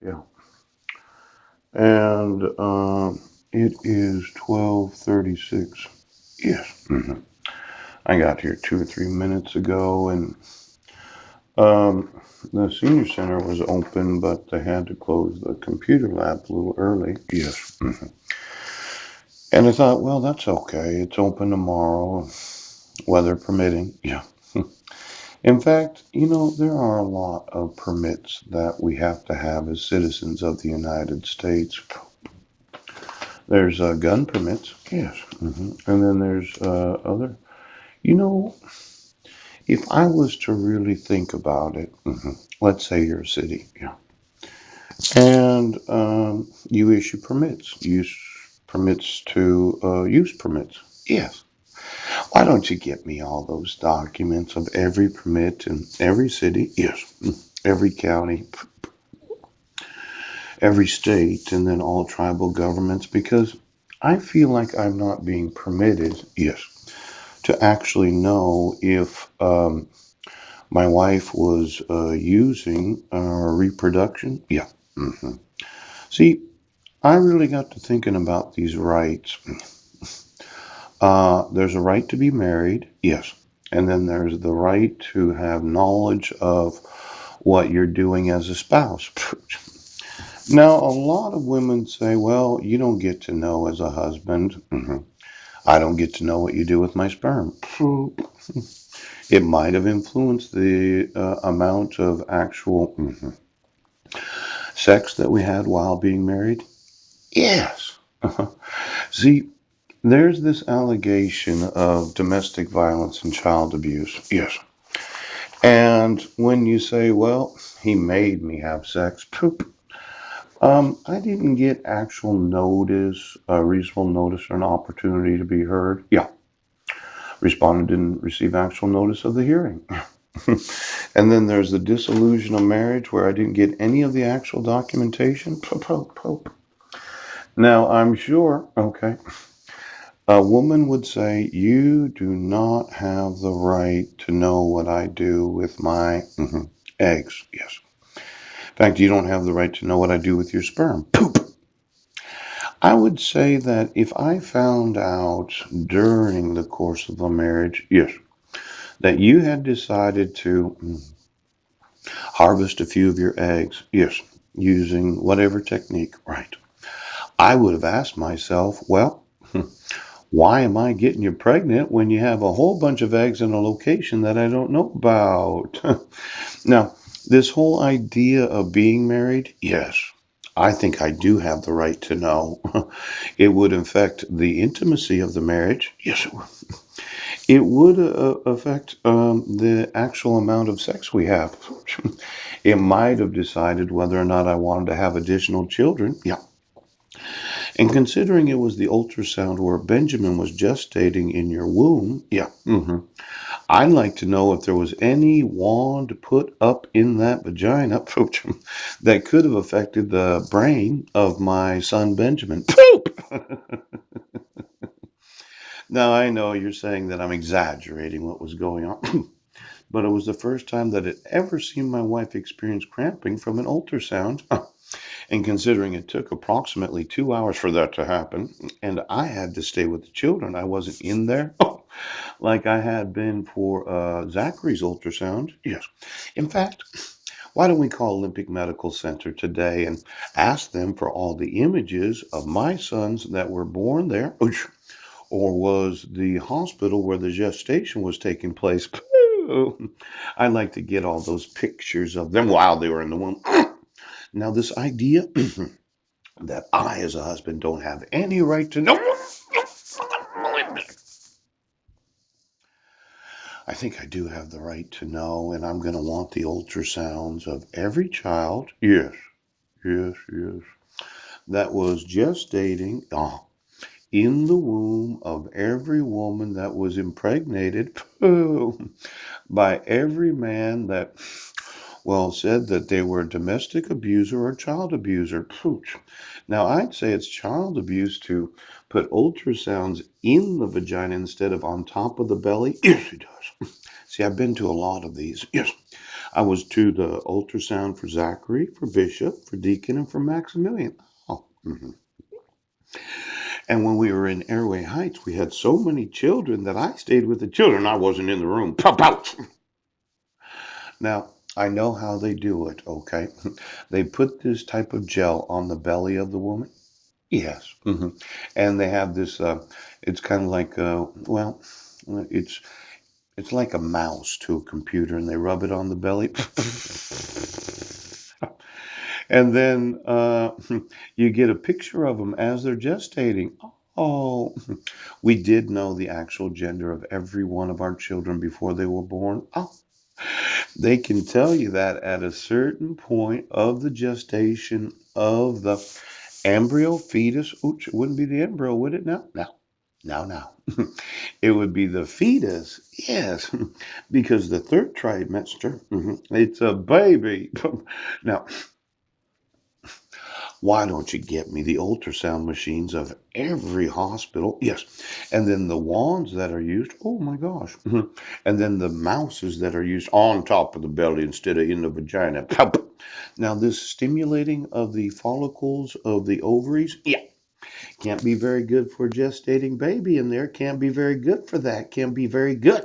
Yeah. And it is 12:36. Yes. I got here 2 or 3 minutes ago, and um, the senior center was open, but they had to close the computer lab a little early. Yes. And I thought, well, that's okay. It's open tomorrow, weather permitting. Yeah. In fact, there are a lot of permits that we have to have as citizens of the United States. There's gun permits, yes, and then there's other. You know, if I was to really think about it, let's say you're a city, yeah, and you issue permits, use permits to use permits, yes. Why don't you get me all those documents of every permit in every city, yes, every county, every state, and then all tribal governments? Because I feel like I'm not being permitted, yes, to actually know if my wife was using reproduction. Yeah. hmm See, I really got to thinking about these rights. There's a right to be married, yes. And then there's the right to have knowledge of what you're doing as a spouse. Now, a lot of women say, well, you don't get to know as a husband. I don't get to know what you do with my sperm. It might have influenced the amount of actual sex that we had while being married. Yes. See, there's this allegation of domestic violence and child abuse. Yes. And when you say, well, he made me have sex, poop. I didn't get actual notice, reasonable notice, or an opportunity to be heard. Yeah. Respondent didn't receive actual notice of the hearing. And then there's the dissolution of marriage where I didn't get any of the actual documentation. Poop, poop, poop. Now, I'm sure, okay, a woman would say, you do not have the right to know what I do with my eggs. Yes. In fact, you don't have the right to know what I do with your sperm. Poop. I would say that if I found out during the course of the marriage, yes, that you had decided to harvest a few of your eggs, yes, using whatever technique, right, I would have asked myself, well, why am I getting you pregnant when you have a whole bunch of eggs in a location that I don't know about? Now, this whole idea of being married, yes, I think I do have the right to know. It would affect the intimacy of the marriage. Yes, it would. It would affect the actual amount of sex we have. It might have decided whether or not I wanted to have additional children. Yeah. And considering it was the ultrasound where Benjamin was gestating in your womb, yeah. I'd like to know if there was any wand put up in that vagina that could have affected the brain of my son Benjamin. Poop! Now, I know you're saying that I'm exaggerating what was going on, but it was the first time that I'd ever seen my wife experience cramping from an ultrasound. And considering it took approximately 2 hours for that to happen, and I had to stay with the children, I wasn't in there like I had been for Zachary's ultrasound. Yes. In fact, why don't we call Olympic Medical Center today and ask them for all the images of my sons that were born there? Or was the hospital where the gestation was taking place? I'd like to get all those pictures of them while they were in the womb. Now, this idea that I, as a husband, don't have any right to know. I think I do have the right to know, and I'm going to want the ultrasounds of every child. Yes, yes, yes. That was gestating in the womb of every woman that was impregnated by every man that, well, said that they were a domestic abuser or child abuser. Pooch. Now, I'd say it's child abuse to put ultrasounds in the vagina instead of on top of the belly. Yes, it does. See, I've been to a lot of these. Yes. I was to the ultrasound for Zachary, for Bishop, for Deacon, and for Maximilian. Oh, And when we were in Airway Heights, we had so many children that I stayed with the children. I wasn't in the room. Pop out. Now, I know how they do it, okay? They put this type of gel on the belly of the woman. Yes. And they have this, it's kind of like, well, it's it's like a mouse to a computer, and they rub it on the belly. And then you get a picture of them as they're gestating. Oh, we did know the actual gender of every one of our children before they were born. Oh, they can tell you that at a certain point of the gestation of the embryo fetus. Oops, it wouldn't be the embryo, would it now? No, no, no. It would be the fetus, yes, because the third trimester, it's a baby. Now, why don't you get me the ultrasound machines of every hospital? Yes. And then the wands that are used. Oh my gosh. And then the mouses that are used on top of the belly instead of in the vagina. Now, this stimulating of the follicles of the ovaries, yeah, can't be very good for a gestating baby in there. Can't be very good for that. Can't be very good.